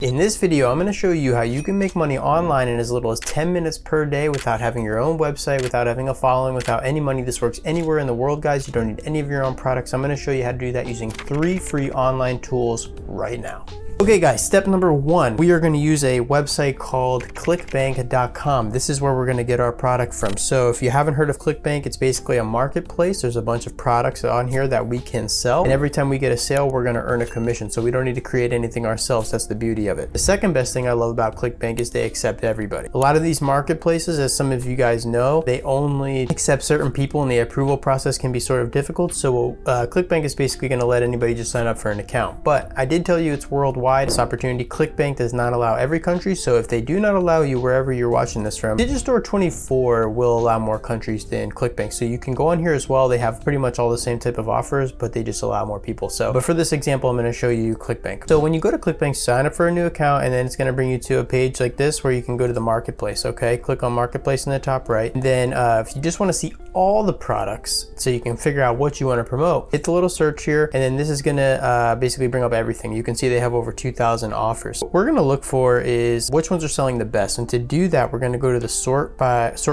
In this video, I'm going to show you how you can make money online in as little as 10 minutes per day without having your own website, without having a following, without any money. This works anywhere in the world, guys. You don't need any of your own products. I'm going to show you how to do that using 3 free online tools right now. Okay guys, step number 1, we are going to use a website called ClickBank.com. This is where we're going to get our product from. So if you haven't heard of ClickBank, it's basically a marketplace. There's a bunch of products on here that we can sell. And every time we get a sale, we're going to earn a commission. So we don't need to create anything ourselves. That's the beauty of it. The second best thing I love about ClickBank is they accept everybody. A lot of these marketplaces, as some of you guys know, they only accept certain people and the approval process can be sort of difficult. So ClickBank is basically going to let anybody just sign up for an account. But I did tell you it's worldwide. This opportunity. ClickBank does not allow every country, so if they do not allow you wherever you're watching this from, Digistore 24 will allow more countries than ClickBank. So you can go on here as well. They have pretty much all the same type of offers, but they just allow more people. But for this example, I'm going to show you ClickBank. So when you go to ClickBank, sign up for a new account, and then it's going to bring you to a page like this where you can go to the marketplace. Okay, click on marketplace in the top right, and then if you just want to see all the products so you can figure out what you want to promote, hit the little search here, and then this is going to basically bring up everything. You can see they have over 2,000 offers. What we're going to look for is which ones are selling the best, and to do that we're going to go to the sort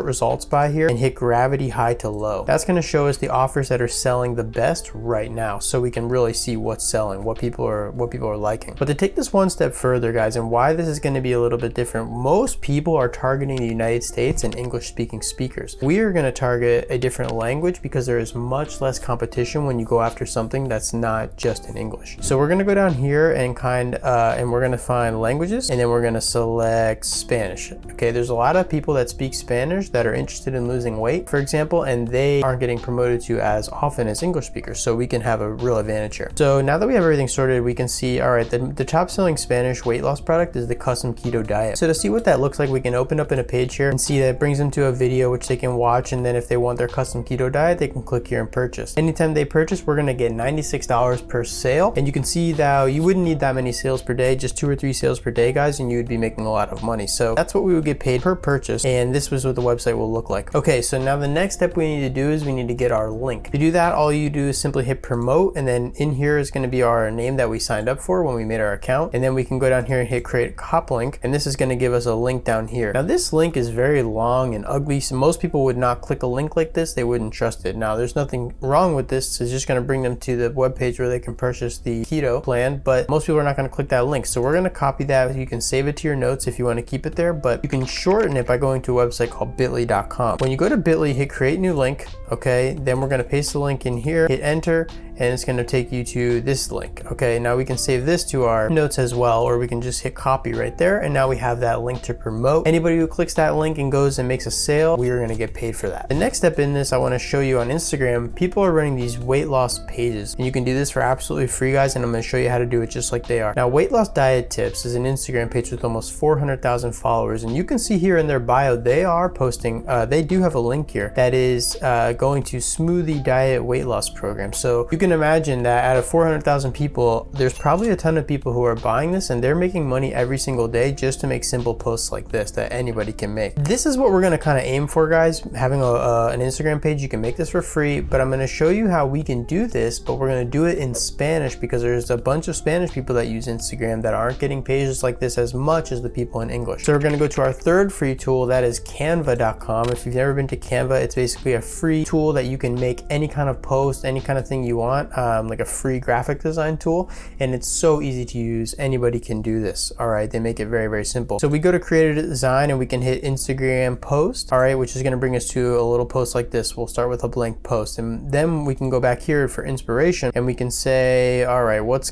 results by here and hit gravity high to low. That's going to show us the offers that are selling the best right now, so we can really see what's selling, what people are liking. But to take this one step further, guys, and why this is going to be a little bit different, most people are targeting the United States and English speaking speakers. We are going to target a different language because there is much less competition when you go after something that's not just in English. So we're going to go down here and and we're going to find languages, and then we're going to select Spanish. Okay, there's a lot of people that speak Spanish that are interested in losing weight, for example, and they aren't getting promoted to as often as English speakers, so we can have a real advantage here. So now that we have everything sorted, we can see, all right, the top selling Spanish weight loss product is the custom keto diet. So to see what that looks like, we can open up in a page here and see that it brings them to a video which they can watch, and then if they want their custom keto diet, they can click here and purchase. Anytime they purchase, we're going to get $96 per sale, and you can see that you wouldn't need that many sales per day, just 2 or 3 sales per day, guys, and you would be making a lot of money. So that's what we would get paid per purchase, and this was what the website will look like. Okay, so now the next step we need to do is we need to get our link. To do that, all you do is simply hit promote, and then in here is going to be our name that we signed up for when we made our account, and then we can go down here and hit create hop link, and this is going to give us a link down here. Now this link is very long and ugly, so most people would not click a link like this. They wouldn't trust it. Now there's nothing wrong with this. It's just going to bring them to the web page where they can purchase the keto plan, but most people are not going to click that link. So we're going to copy that. You can save it to your notes if you want to keep it there, but you can shorten it by going to a website called bit.ly.com. When you go to bit.ly, hit create new link. Okay, then we're going to paste the link in here, hit enter, and it's going to take you to this link. Okay, now we can save this to our notes as well, or we can just hit copy right there, and now we have that link to promote. Anybody who clicks that link and goes and makes a sale, we are going to get paid for that. The next step in this, I want to show you on Instagram, people are running these weight loss pages, and you can do this for absolutely free, guys, and I'm going to show you how to do it just like they are. Now, Weight Loss Diet Tips is an Instagram page with almost 400,000 followers, and you can see here in their bio, they are posting, they do have a link here that is going to Smoothie Diet Weight Loss Program. So you can imagine that out of 400,000 people, there's probably a ton of people who are buying this, and they're making money every single day just to make simple posts like this that anybody can make. This is what we're going to kind of aim for, guys. Having an Instagram page, you can make this for free, but I'm going to show you how we can do this, but we're going to do it in Spanish because there's a bunch of Spanish people that use Instagram that aren't getting pages like this as much as the people in English. So we're going to go to our third free tool, that is canva.com. If you've never been to Canva, it's basically a free tool that you can make any kind of post, any kind of thing you want, like a free graphic design tool, and it's so easy to use. Anybody can do this. All right, they make it very, very simple. So we go to create a design, and we can hit Instagram post, all right, which is going to bring us to a little post like this. We'll start with a blank post, and then we can go back here for inspiration, and we can say, all right, what's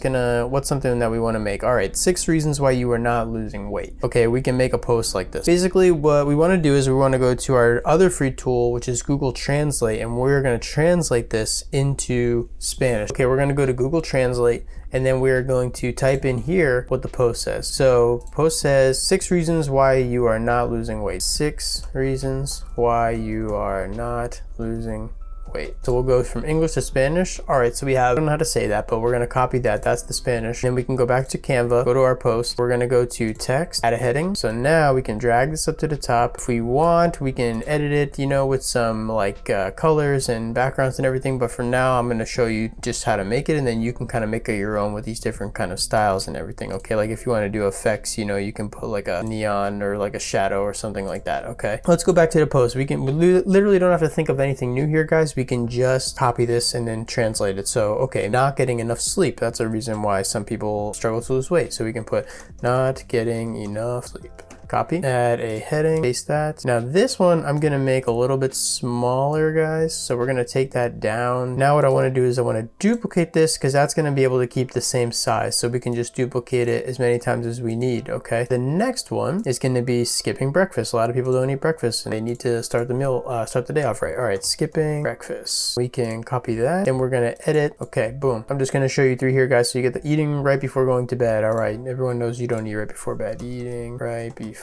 something that we want to make? All right, 6 reasons why you are not losing weight. Okay, we can make a post like this. Basically, what we want to do is we want to go to our other free tool, which is Google Translate, and we're going to translate this into Spanish. Okay, we're going to go to Google Translate, and then we're going to type in here what the post says. So post says 6 reasons why you are not losing weight. 6 reasons why you are not losing weight. weight. So we'll go from English to Spanish. All right, so we have, I don't know how to say that, but we're gonna copy that. That's the Spanish. Then we can go back to Canva, go to our post. We're gonna go to text, add a heading. So now we can drag this up to the top. If we want, we can edit it, you know, with some like colors and backgrounds and everything. But for now, I'm gonna show you just how to make it, and then you can kind of make it your own with these different kind of styles and everything. Okay, like if you want to do effects, you know, you can put like a neon or like a shadow or something like that. Okay, let's go back to the post. We literally don't have to think of anything new here, guys. We can just copy this and then translate it. So okay, not getting enough sleep. That's a reason why some people struggle to lose weight. So we can put not getting enough sleep. Copy, add a heading, paste that. Now this one I'm gonna make a little bit smaller, guys. So we're gonna take that down. Now what I wanna do is I wanna duplicate this because that's gonna be able to keep the same size. So we can just duplicate it as many times as we need, okay? The next one is gonna be skipping breakfast. A lot of people don't eat breakfast and they need to start the day off right. All right, skipping breakfast. We can copy that and we're gonna edit. Okay, boom. I'm just gonna show you through here, guys. So you get the eating right before going to bed. All right, everyone knows you don't eat right before bed. Eating right before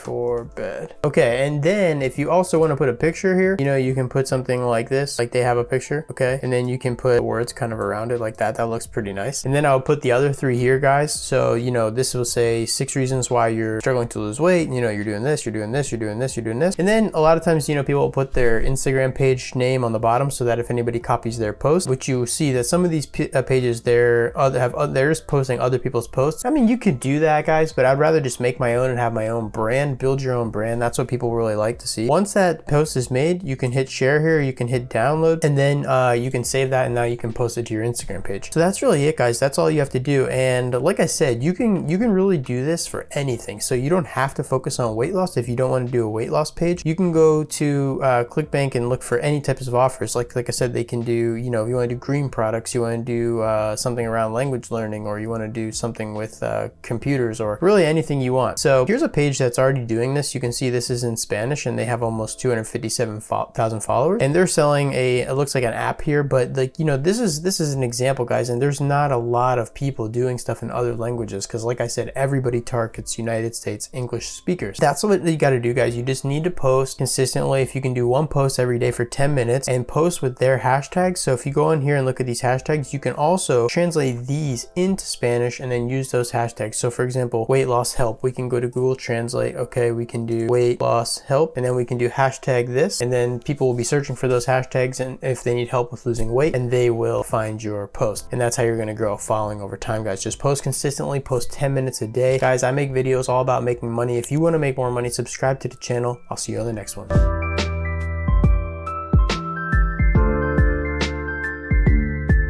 bed. Okay, and then if you also want to put a picture here, you know, you can put something like this, like they have a picture, okay? And then you can put words kind of around it like that. That looks pretty nice. And then I'll put the other 3 here, guys. So, you know, this will say 6 reasons why you're struggling to lose weight. You know, you're doing this, you're doing this, you're doing this, you're doing this. And then a lot of times, you know, people will put their Instagram page name on the bottom so that if anybody copies their post, which you see that some of these pages they're just posting other people's posts. I mean, you could do that, guys, but I'd rather just make my own and have my own brand, build your own brand. That's what people really like to see. Once that post is made, you can hit share here, you can hit download, and then you can save that and now you can post it to your Instagram page. So that's really it, guys. That's all you have to do. And like I said, you can really do this for anything. So you don't have to focus on weight loss. If you don't want to do a weight loss page, you can go to ClickBank and look for any types of offers. Like I said, they can do, you know, if you want to do green products, you want to do something around language learning, or you want to do something with computers, or really anything you want. So here's a page that's already doing this. You can see this is in Spanish and they have almost 257,000 followers, and they're selling it looks like an app here, but like, you know, this is an example, guys, and there's not a lot of people doing stuff in other languages because like I said, everybody targets United States English speakers. That's what you got to do, guys. You just need to post consistently. If you can do one post every day for 10 minutes and post with their hashtags. So if you go in here and look at these hashtags, you can also translate these into Spanish and then use those hashtags. So for example, weight loss help, we can go to Google Translate. Okay, we can do weight loss help, and then we can do hashtag this, and then people will be searching for those hashtags, and if they need help with losing weight, and they will find your post. And that's how you're going to grow a following over time, guys. Just post consistently, post 10 minutes a day. Guys, I make videos all about making money. If you want to make more money, subscribe to the channel. I'll see you on the next one.